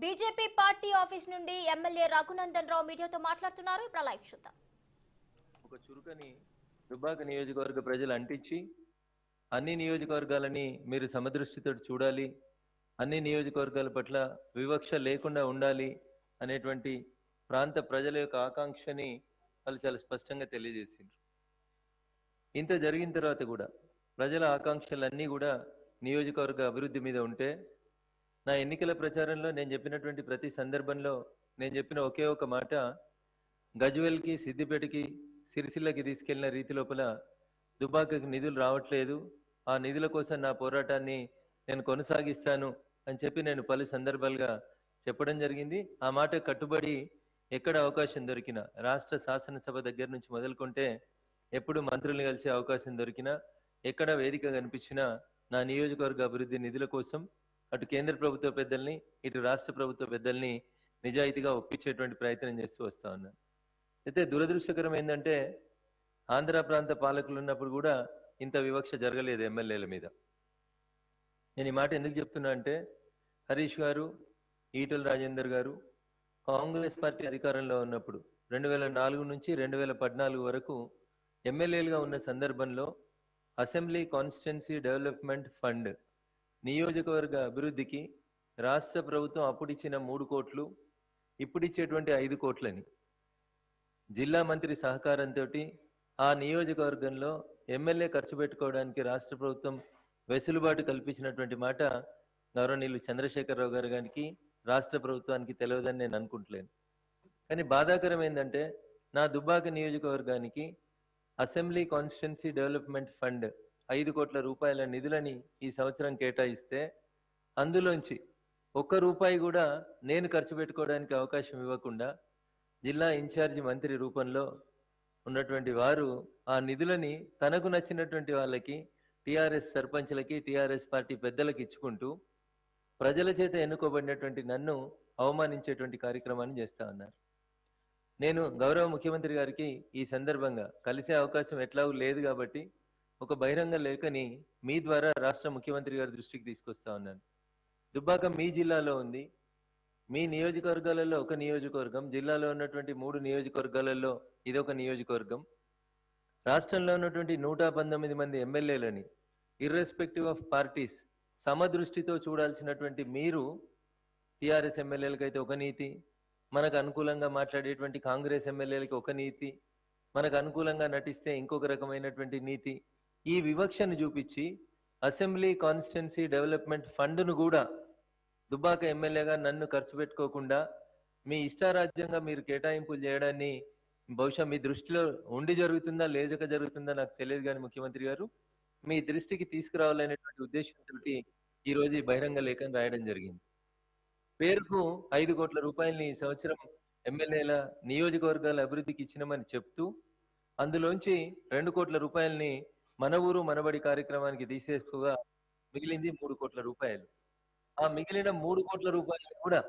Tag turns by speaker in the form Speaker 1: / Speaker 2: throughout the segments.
Speaker 1: BJP party office నుండి MLA Raghunandan Rao మీడియాతో మాట్లాడుతున్నారు. ఇప్పుడు లైవ్ చూద్దాం.
Speaker 2: ఒక చురుకని దుబ్బాక నియోజకవర్గ ప్రజలు అంటించి అన్ని నియోజకవర్గాలని మీరు సమదృష్టితో చూడాలి, అన్ని నియోజకవర్గాల పట్ల వివక్ష లేకుండా ఉండాలి అనేటువంటి ప్రాంత ప్రజల యొక్క ఆకాంక్షని వాళ్ళు చాలా స్పష్టంగా తెలియజేసిండ్రు. ఇంత జరిగిన తర్వాత కూడా ప్రజల ఆకాంక్షలన్నీ కూడా నియోజకవర్గ అభివృద్ధి మీద ఉంటే, నా ఎన్నికల ప్రచారంలో నేను చెప్పినటువంటి ప్రతి సందర్భంలో నేను చెప్పిన ఒకే ఒక మాట, గజ్వేల్కి, సిద్దిపేటకి, సిరిసిల్లకి తీసుకెళ్లిన రీతి లోపల దుబ్బాకకి నిధులు రావట్లేదు, ఆ నిధుల కోసం నా పోరాటాన్ని నేను కొనసాగిస్తాను అని చెప్పి నేను పలు సందర్భాలుగా చెప్పడం జరిగింది. ఆ మాట కట్టుబడి ఎక్కడ అవకాశం దొరికినా, రాష్ట్ర శాసనసభ దగ్గర నుంచి మొదలుకుంటే ఎప్పుడు మంత్రుల్ని కలిసే అవకాశం దొరికినా, ఎక్కడ వేదిక కనిపించినా నా నియోజకవర్గ అభివృద్ధి నిధుల కోసం అటు కేంద్ర ప్రభుత్వ పెద్దల్ని, ఇటు రాష్ట్ర ప్రభుత్వ పెద్దల్ని నిజాయితీగా ఒప్పించేటువంటి ప్రయత్నం చేస్తూ వస్తా ఉన్నాను. అయితే దురదృష్టకరం ఏంటంటే, ఆంధ్ర ప్రాంత పాలకులు ఉన్నప్పుడు కూడా ఇంత వివక్ష జరగలేదు ఎమ్మెల్యేల మీద. నేను ఈ మాట ఎందుకు చెప్తున్నా అంటే, హరీష్ గారు, ఈటల రాజేందర్ గారు కాంగ్రెస్ పార్టీ అధికారంలో ఉన్నప్పుడు 2004 నుంచి 2014 వరకు ఎమ్మెల్యేలుగా ఉన్న సందర్భంలో అసెంబ్లీ కాన్స్టిట్యున్సీ డెవలప్మెంట్ ఫండ్ నియోజకవర్గ అభివృద్ధికి రాష్ట్ర ప్రభుత్వం అప్పుడిచ్చిన 3 కోట్లు, ఇప్పుడిచ్చేటువంటి 5 కోట్లని జిల్లా మంత్రి సహకారంతో ఆ నియోజకవర్గంలో ఎమ్మెల్యే ఖర్చు పెట్టుకోవడానికి రాష్ట్ర ప్రభుత్వం వెసులుబాటు కల్పించినటువంటి మాట గౌరవనీయులు చంద్రశేఖరరావు గారు గారికి, రాష్ట్ర ప్రభుత్వానికి తెలియదని నేను అనుకుంటలేను. కానీ బాధాకరం ఏంటంటే, నా దుబ్బాక నియోజకవర్గానికి అసెంబ్లీ కాన్స్టిట్యున్సీ డెవలప్మెంట్ ఫండ్ 5 కోట్ల రూపాయల నిధులని ఈ సంవత్సరం కేటాయిస్తే, అందులోంచి 1 రూపాయి కూడా నేను ఖర్చు పెట్టుకోవడానికి అవకాశం ఇవ్వకుండా జిల్లా ఇన్ఛార్జి మంత్రి రూపంలో ఉన్నటువంటి వారు ఆ నిధులని తనకు నచ్చినటువంటి వాళ్ళకి, టీఆర్ఎస్ సర్పంచ్లకి, టీఆర్ఎస్ పార్టీ పెద్దలకు ఇచ్చుకుంటూ ప్రజల చేత ఎన్నుకోబడినటువంటి నన్ను అవమానించేటువంటి కార్యక్రమాన్ని చేస్తా ఉన్నారు. నేను గౌరవ ముఖ్యమంత్రి గారికి ఈ సందర్భంగా కలిసే అవకాశం ఎట్లాగూ లేదు కాబట్టి ఒక బహిరంగ లేఖని మీ ద్వారా రాష్ట్ర ముఖ్యమంత్రి గారి దృష్టికి తీసుకొస్తా ఉన్నాను. దుబ్బాక మీ జిల్లాలో ఉంది, మీ నియోజకవర్గాలలో ఒక నియోజకవర్గం, జిల్లాలో ఉన్నటువంటి 3 నియోజకవర్గాలలో ఇదొక నియోజకవర్గం. రాష్ట్రంలో ఉన్నటువంటి 119 మంది ఎమ్మెల్యేలని ఇర్రెస్పెక్టివ్ ఆఫ్ పార్టీస్ సమదృష్టితో చూడాల్సినటువంటి మీరు, టీఆర్ఎస్ ఎమ్మెల్యేలకైతే ఒక నీతి, మనకు అనుకూలంగా మాట్లాడేటువంటి కాంగ్రెస్ ఎమ్మెల్యేలకి ఒక నీతి, మనకు అనుకూలంగా నటిస్తే ఇంకొక రకమైనటువంటి నీతి, ఈ వివక్షను చూపించి అసెంబ్లీ కాన్స్టిట్యున్సీ డెవలప్మెంట్ ఫండ్ను కూడా దుబ్బాక ఎమ్మెల్యేగా నన్ను ఖర్చు పెట్టుకోకుండా మీ ఇష్టారాజ్యంగా మీరు కేటాయింపులు చేయడాన్ని బహుశా మీ దృష్టిలో ఉండి జరుగుతుందా లేజక జరుగుతుందా నాకు తెలియదు, కానీ ముఖ్యమంత్రి గారు మీ దృష్టికి తీసుకురావాలనేటువంటి ఉద్దేశంతో ఈ రోజు ఈ బహిరంగ లేఖను రాయడం జరిగింది. పేరుకు 5 కోట్ల రూపాయలని ఈ సంవత్సరం ఎమ్మెల్యేల నియోజకవర్గాల అభివృద్ధికి ఇచ్చినామని చెప్తూ, అందులోంచి 2 కోట్ల రూపాయలని మన ఊరు మనబడి కార్యక్రమానికి తీసేసుకోగా మిగిలింది 3 కోట్ల రూపాయలు. ఆ మిగిలిన 3 కోట్ల రూపాయలు కూడా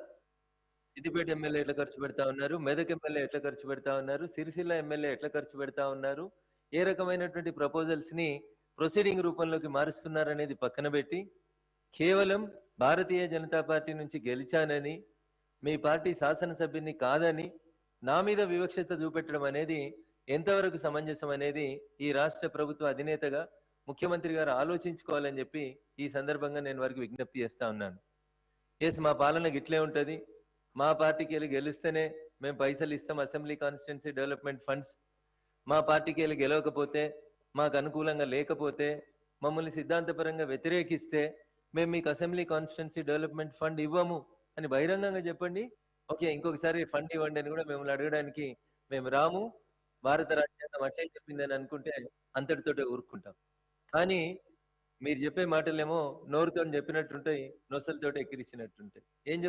Speaker 2: సిద్దిపేట ఎమ్మెల్యే ఎట్లా ఖర్చు పెడతా ఉన్నారు, మెదక్ ఎమ్మెల్యే ఎట్లా ఖర్చు పెడతా ఉన్నారు, సిరిసిల్ల ఎమ్మెల్యే ఎట్లా ఖర్చు పెడతా ఉన్నారు, ఏ రకమైనటువంటి ప్రపోజల్స్ ని ప్రొసీడింగ్ రూపంలోకి మారుస్తున్నారనేది పక్కన పెట్టి, కేవలం భారతీయ జనతా పార్టీ నుంచి గెలిచానని, మీ పార్టీ శాసనసభ్యుని కాదని నా మీద వివక్షత చూపెట్టడం అనేది ఎంతవరకు సమంజసం అనేది ఈ రాష్ట్ర ప్రభుత్వ అధినేతగా ముఖ్యమంత్రి గారు ఆలోచించుకోవాలని చెప్పి ఈ సందర్భంగా నేను వారికి విజ్ఞప్తి చేస్తా ఉన్నాను. ఎస్, మా పాలన గిట్లే ఉంటది, మా పార్టీకి వెళ్ళి గెలిస్తేనే మేము పైసలు ఇస్తాం అసెంబ్లీ కాన్స్టిట్యున్సీ డెవలప్మెంట్ ఫండ్స్, మా పార్టీకి వెళ్ళి గెలవకపోతే, మాకు అనుకూలంగా లేకపోతే, మమ్మల్ని సిద్ధాంతపరంగా వ్యతిరేకిస్తే మేము మీకు అసెంబ్లీ కాన్స్టిట్యున్సీ డెవలప్మెంట్ ఫండ్ ఇవ్వము అని బహిరంగంగా చెప్పండి. ఓకే, ఇంకొకసారి ఫండ్ ఇవ్వండి అని కూడా మిమ్మల్ని అడగడానికి మేము రాము, భారత రాజ్యాంగం అట్లే చెప్పిందని అనుకుంటే అంతటితోటే ఊరుకుంటాం. కానీ మీరు చెప్పే మాటలేమో నోరుతో చెప్పినట్టుంటాయి, నొసలతోటి ఎక్కిరించినట్టుంటాయి. ఏం